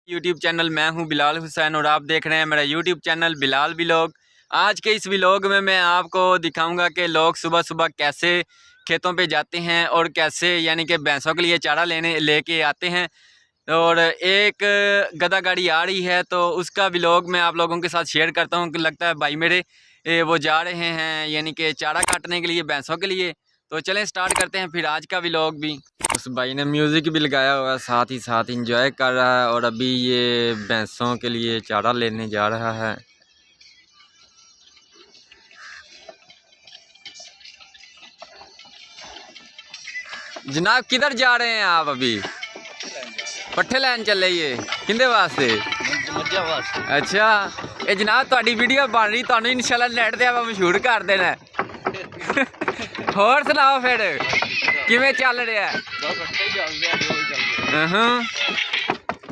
YouTube channel मैं हूं बिलाल हुसैन और आप देख रहे हैं मेरा यूट्यूब चैनल बिलाल व्लॉग। आज के इस व्लॉग में मैं आपको दिखाऊंगा कि लोग सुबह सुबह कैसे खेतों पे जाते हैं और कैसे यानी कि भैंसों के लिए चारा लेके आते हैं। और एक गधा गाड़ी आ रही है तो उसका व्लॉग मैं आप लोगों के साथ शेयर करता हूं कि लगता है भाई मेरे वो जा रहे हैं यानी कि चारा काटने के लिए भैंसों के लिए। तो चलें स्टार्ट करते हैं फिर आज का व्लॉग भी। उस भाई ने म्यूज़िक भी लगाया हुआ है, साथ ही साथ इंजॉय कर रहा है और अभी ये भैंसों के लिए चारा लेने जा रहा है। जनाब किधर जा रहे हैं आप? अभी पट्ठे लैन चले ये किंदे वास्ते? अच्छा ये जनाब तुहाडी वीडियो बन रही, तुहानू इंशाल्लाह नेट ते आपां मशहूर कर देना। होर सुनाओ फिर किवें चल रहा है?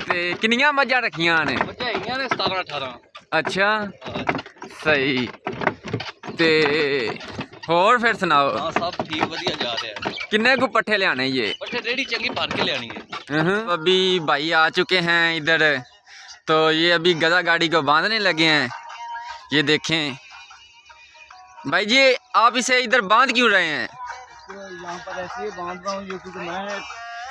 ते किन्नियां मज्झां रखियां ने? 17-18। अच्छा सही। ते होर फिर सुनाओ। हाँ सब ठीक वधिया जा रहा है। किन्ने को पट्ठे लियाने ये? पट्ठे रेडी चंगी भर के लियानी है। अभी भाई आ चुके हैं इधर, तो ये अभी गधा गाड़ी को बांधने लगे हैं। ये देखें भाई जी, आप इसे इधर बांध क्यों रहे हैं? यहाँ पर ऐसे ही बांध रहा हूँ क्योंकि मैं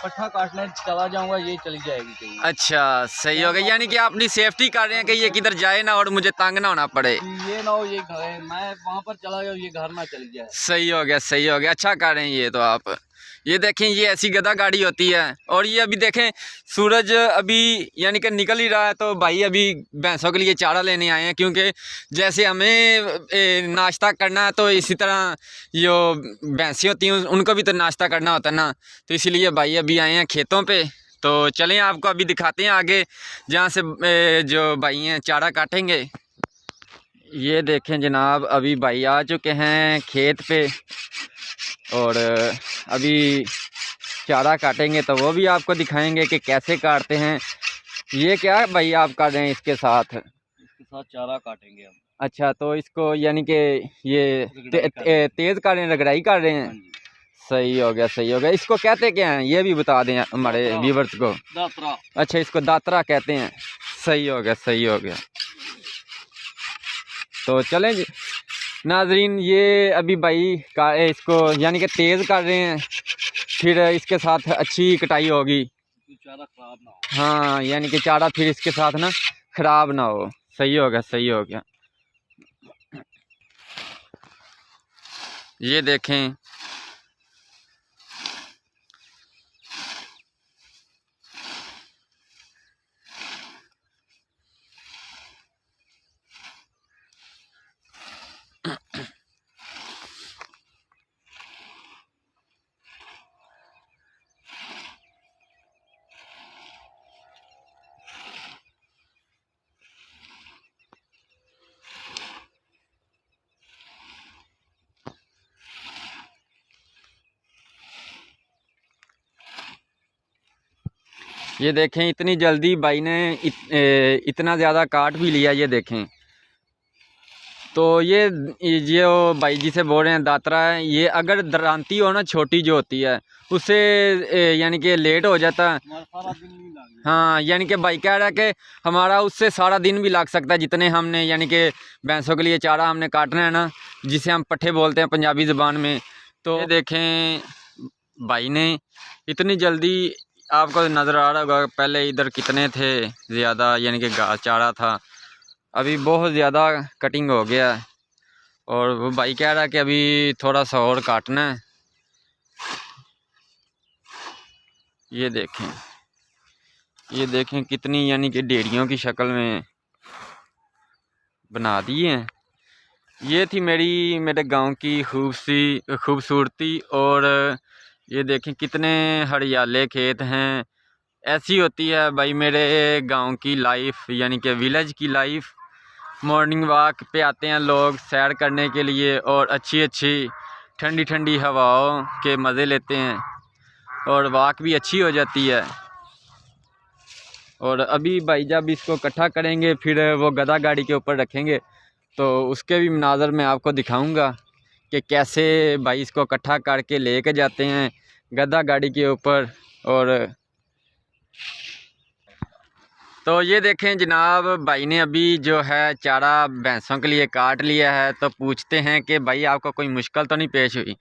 पट्ठा काटने चला जाऊंगा, ये चली जाएगी कहीं। अच्छा सही हो गया, यानी कि आप अपनी सेफ्टी कर रहे हैं कि ये किधर जाए ना और मुझे तंग ना होना पड़े। ये ना हो ये घर है, मैं वहाँ पर चला जाऊँ ये घर ना चली जाए। सही हो गया सही हो गया, अच्छा कर रहे हैं ये तो आप। ये देखें ये ऐसी गधा गाड़ी होती है और ये अभी देखें सूरज अभी यानी कि निकल ही रहा है, तो भाई अभी भैंसों के लिए चारा लेने आए हैं क्योंकि जैसे हमें नाश्ता करना है तो इसी तरह जो भैंसें होती हैं उनको भी तो नाश्ता करना होता है ना, तो इसीलिए भाई अभी आए हैं खेतों पे। तो चलें आपको अभी दिखाते हैं आगे जहाँ से जो भाई हैं चारा काटेंगे। ये देखें जनाब अभी भाई आ चुके हैं खेत पे और अभी चारा काटेंगे तो वो भी आपको दिखाएंगे कि कैसे काटते हैं। ये क्या भाई आप काट रहे हैं इसके साथ? इसके साथ चारा काटेंगे हम। अच्छा तो इसको यानी कि ये तेज़ कर रहे हैं, रगड़ाई कर रहे हैं। सही हो गया सही हो गया। इसको कहते क्या हैं ये भी बता दें हमारे व्यूवर्स को। दातरा। अच्छा इसको दातरा कहते हैं। सही हो गया सही हो गया। तो चलें जी नाजरीन, ये अभी भाई का इसको यानी कि तेज़ कर रहे हैं, फिर इसके साथ अच्छी कटाई होगी, चारा खराब ना हो। हाँ यानी कि चारा फिर इसके साथ ना ख़राब ना हो। सही हो गया सही हो गया। ये देखें ये देखें इतनी जल्दी भाई ने इतना ज़्यादा काट भी लिया। ये देखें तो ये जो भाई जी से बोल रहे हैं दातरा है, ये अगर दरांती हो ना छोटी जो होती है उससे यानी कि लेट हो जाता है। सारा दिन नहीं लगेगा। हाँ यानी कि भाई कह रहा है कि हमारा उससे सारा दिन भी लग सकता है जितने हमने यानी कि भैंसों के लिए चारा हमने काटना है ना, जिसे हम पट्ठे बोलते हैं पंजाबी ज़बान में। तो ये देखें भाई ने इतनी जल्दी, आपको नज़र आ रहा होगा पहले इधर कितने थे ज़्यादा यानी कि घास चारा था, अभी बहुत ज़्यादा कटिंग हो गया है और वो भाई कह रहा है कि अभी थोड़ा सा और काटना है। ये देखें कितनी यानी कि डेरियों की शक्ल में बना दिए हैं। ये थी मेरे गांव की खूबसूरती और ये देखें कितने हरियाले खेत हैं। ऐसी होती है भाई मेरे गांव की लाइफ यानी कि विलेज की लाइफ। मॉर्निंग वॉक पे आते हैं लोग सैर करने के लिए और अच्छी अच्छी ठंडी ठंडी हवाओं के मज़े लेते हैं और वॉक भी अच्छी हो जाती है। और अभी भाई जब इसको इकट्ठा करेंगे फिर वो गधा गाड़ी के ऊपर रखेंगे तो उसके भी मनाज़र मैं आपको दिखाऊंगा कि कैसे भाई इसको इकट्ठा करके लेके जाते हैं गधा गाड़ी के ऊपर। और तो ये देखें जनाब, भाई ने अभी जो है चारा भैंसों के लिए काट लिया है। तो पूछते हैं कि भाई आपको कोई मुश्किल तो नहीं पेश हुई?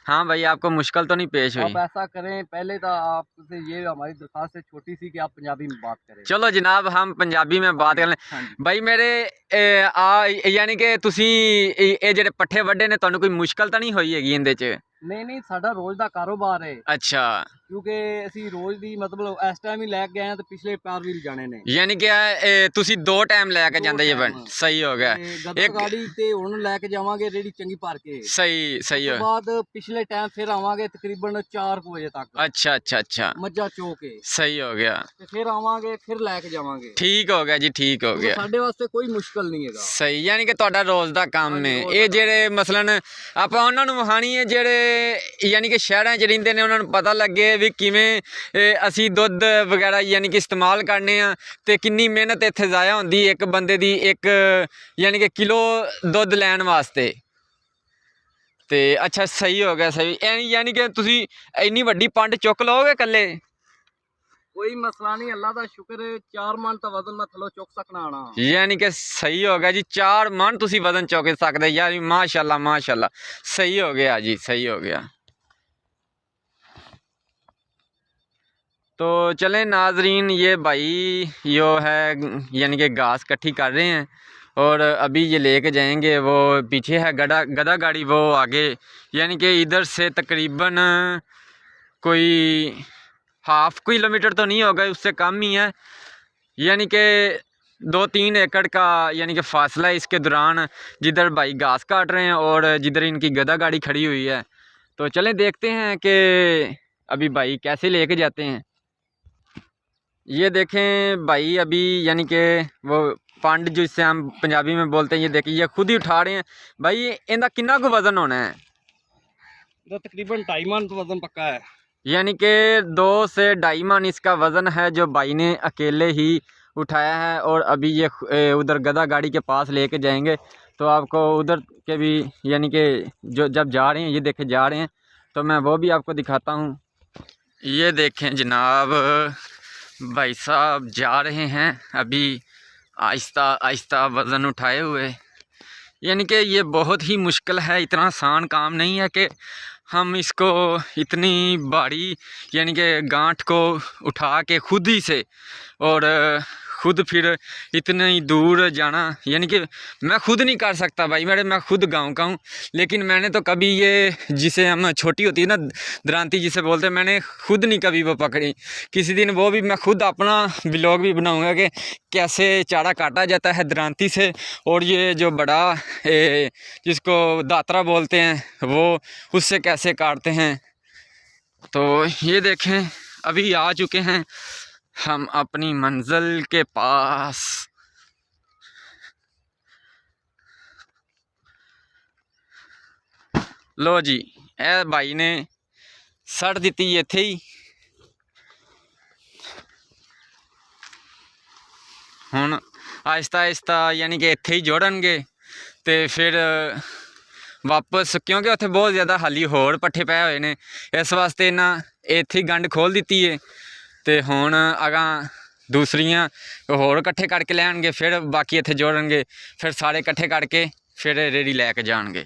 हाँ भाई, आपको मुश्किल तो नहीं पेश हुई? आप ऐसा करें, पहले तो आपसे ये हमारी दरख्वास्त है छोटी सी कि आप पंजाबी में बात करें। चलो जनाब, हम पंजाबी में बात कर लें। हाँ जी। भाई मेरे यानी कि तुसी ये ਜਿਹੜੇ ਪੱਠੇ ਵੱਡੇ ਨੇ ਤੁਹਾਨੂੰ ਕੋਈ ਮੁਸ਼ਕਲ ਤਾਂ ਨਹੀਂ ਹੋਈ ਹੈਗੀ ਇਹਦੇ 'ਚ? नहीं नहीं, साडा रोज का कारोबार है, अच्छा, क्योंकि ਅਸੀਂ रोज ਦੀ मतलब इस टाइम ही ਲੈ ਕੇ ਆਏ ਹਾਂ ਤੇ ਪਿਛਲੇ ਪੈਰ ਵੀ ਜਾਣੇ ਨੇ। यानी कि ਤੁਸੀਂ 2 ਟਾਈਮ ਲੈ ਕੇ ਦੋ ਜਾਂਦੇ ਜੇ time। ਸਹੀ ਹੋ ਗਿਆ। ਤੇ ਗੱਦਾ ਇੱਕ ਗਾੜੀ ਤੇ ਹੁਣ ਲੈ ਕੇ ਜਾਵਾਂਗੇ ਰੇੜੀ ਚੰਗੀ ਭਰ ਕੇ। ਸਹੀ ਸਹੀ ਉਸ ਹੋ। ਤੋਂ ਬਾਅਦ ਪਿਛਲੇ ਟਾਈਮ ਫਿਰ ਆਵਾਂਗੇ ਤਕਰੀਬਨ 4 ਵਜੇ ਤੱਕ, अच्छा अच्छा अच्छा, ਮੱਝਾਂ ਚੋ ਕੇ, सही हो गया। ਤੇ ਫਿਰ ਆਵਾਂਗੇ, ਫਿਰ ਲੈ ਕੇ ਜਾਵਾਂਗੇ। ਠੀਕ ਹੋ ਗਿਆ ਜੀ, ਠੀਕ ਹੋ ਗਿਆ। ਸਾਡੇ ਵਾਸਤੇ ਕੋਈ ਮੁਸ਼ਕਲ ਨਹੀਂ ਹੈਗਾ। ਸਹੀ, ਯਾਨੀ ਕਿ ਤੁਹਾਡਾ ਰੋਜ਼ ਦਾ ਕੰਮ ਹਾਂਜੀ, ਹੈ ਰੋਜ਼ ਇਹ। ਦਾ ਜਿਹੜੇ ਮਸਲਨ ਆਪਾਂ ਉਹਨਾਂ ਨੂੰ ਵਹਾਣੀ ਹੈ ਜਿਹੜੇ ਯਾਨੀ ਕਿ ਸ਼ਹਿਰਾਂ 'ਚ ਰਹਿੰਦੇ ਨੇ, ਉਹਨਾਂ ਨੂੰ ਪਤਾ ਲੱਗੇ ਵੀ ਕਿਵੇਂ ਅਸੀਂ ਦੁੱਧ ਵਗੈਰਾ ਯਾਨੀ ਕਿ ਇਸਤੇਮਾਲ ਕਰਨੇ ਆ ਤੇ ਕਿੰਨੀ ਮਿਹਨਤ ਇੱਥੇ ਜ਼ਾਇਆ ਹੁੰਦੀ ਇੱਕ ਬੰਦੇ ਦੀ ਇੱਕ ਯਾਨੀ ਕਿ ਕਿਲੋ ਦੁੱਧ ਲੈਣ ਵਾਸਤੇ। ਤੇ ਅੱਛਾ, ਸਹੀ ਹੋ ਗਿਆ, ਸਹੀ। ਯਾਨੀ ਕਿ ਤੁਸੀਂ ਇੰਨੀ ਵੱਡੀ ਪੰਡ ਚੁੱਕ ਲਓਗੇ ਇਕੱਲੇ? ਕੋਈ ਮਸਲਾ ਨਹੀਂ, ਅੱਲਾ ਦਾ ਸ਼ੁਕਰ ਹੈ, 4 ਮਣ ਤਾਂ ਵਜ਼ਨ ਮੈਂ ਥੱਲੋਂ ਚੁੱਕ ਸਕਣਾ ਆਣਾ। यानी कि सही हो गया जी, 4 मन तुसी वजन चुक सकते यार, माशाल्लाह माशाल्लाह, सही हो गया जी, सही हो गया। तो चलें नाजरीन, ये भाई यो है यानी कि घास इकट्ठी कर रहे हैं और अभी ये लेके जाएंगे। वो पीछे है गधा गाड़ी, वो आगे यानी कि इधर से तकरीबन कोई हाफ किलोमीटर तो नहीं होगा, उससे कम ही है। यानी कि 2-3 एकड़ का यानी कि फासला है इसके दौरान, जिधर भाई घास काट रहे हैं और जिधर इनकी गधा गाड़ी खड़ी हुई है। तो चलें देखते हैं कि अभी भाई कैसे लेके जाते हैं। ये देखें भाई, अभी यानी कि वो पंड जिससे हम पंजाबी में बोलते हैं, ये देखें ये खुद ही उठा रहे हैं। भाई इनका कितना को वज़न होना है? ਇਹਦਾ तकरीबन 2.5 ਮਣ तो वजन पक्का है। यानी कि 2 से 2.5 मन इसका वज़न है जो भाई ने अकेले ही उठाया है। और अभी ये उधर गधा गाड़ी के पास लेके जाएंगे तो आपको उधर के भी यानी कि जो जब जा रहे हैं, ये देखे जा रहे हैं तो मैं वो भी आपको दिखाता हूँ। ये देखें जनाब, भाई साहब जा रहे हैं अभी आहिस्ता आहिस्ता वज़न उठाए हुए। यानी कि ये बहुत ही मुश्किल है, इतना आसान काम नहीं है कि हम इसको इतनी भारी यानी कि गांठ को उठा के खुद ही से और खुद फिर इतनी दूर जाना, यानी कि मैं खुद नहीं कर सकता भाई। मैं खुद गाँव का हूँ, लेकिन मैंने तो कभी ये जिसे हम छोटी होती है ना दरांती जिसे बोलते हैं, मैंने खुद नहीं कभी वो पकड़ी। किसी दिन वो भी मैं खुद अपना व्लॉग भी बनाऊंगा कि कैसे चारा काटा जाता है दरांती से, और ये जो बड़ा जिसको दातरा बोलते हैं वो उससे कैसे काटते हैं। तो ये देखें अभी आ चुके हैं हम अपनी मंजिल के पास। लो जी, ए भाई ने सड़ दी इत्थे ही। हुण आहिस्ता आहिस्ता यानी कि इत्थे ही जोड़नगे ते फिर वापस, क्योंकि उत्थे बहुत ज़्यादा हाली होर पट्ठे पए हुए ने, इस वास्ते इन्हां इत्थे ही गंढ खोल दी है। तो हुण अगां दूसरियां होर इकट्ठे करके लैणगे, फिर बाकी इत्थे जोड़नगे, फिर सारे इकट्ठे करके फिर रेड़ी लैके जाणगे।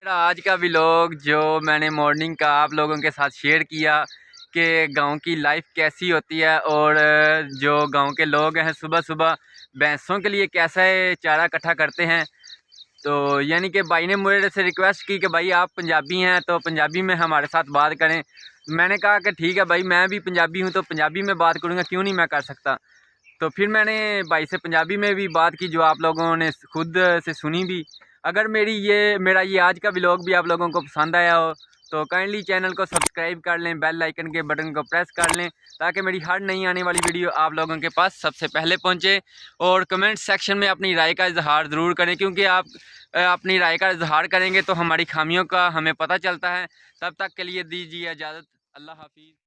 आज का व्लॉग जो मैंने मॉर्निंग का आप लोगों के साथ शेयर किया कि गांव की लाइफ कैसी होती है और जो गांव के लोग हैं सुबह सुबह भैंसों के लिए कैसा चारा इकट्ठा करते हैं। तो यानी कि भाई ने मेरे से रिक्वेस्ट की कि भाई आप पंजाबी हैं तो पंजाबी में हमारे साथ बात करें। मैंने कहा कि ठीक है भाई, मैं भी पंजाबी हूँ तो पंजाबी में बात करूँगा, क्यों नहीं मैं कर सकता। तो फिर मैंने भाई से पंजाबी में भी बात की, जो आप लोगों ने खुद से सुनी भी। अगर मेरा ये आज का व्लॉग भी आप लोगों को पसंद आया हो तो काइंडली चैनल को सब्सक्राइब कर लें, बेल आइकन के बटन को प्रेस कर लें, ताकि मेरी हर नई आने वाली वीडियो आप लोगों के पास सबसे पहले पहुंचे। और कमेंट सेक्शन में अपनी राय का इजहार ज़रूर करें, क्योंकि आप अपनी राय का इजहार करेंगे तो हमारी खामियों का हमें पता चलता है। तब तक के लिए दीजिए इजाज़त। अल्लाह हाफिज़।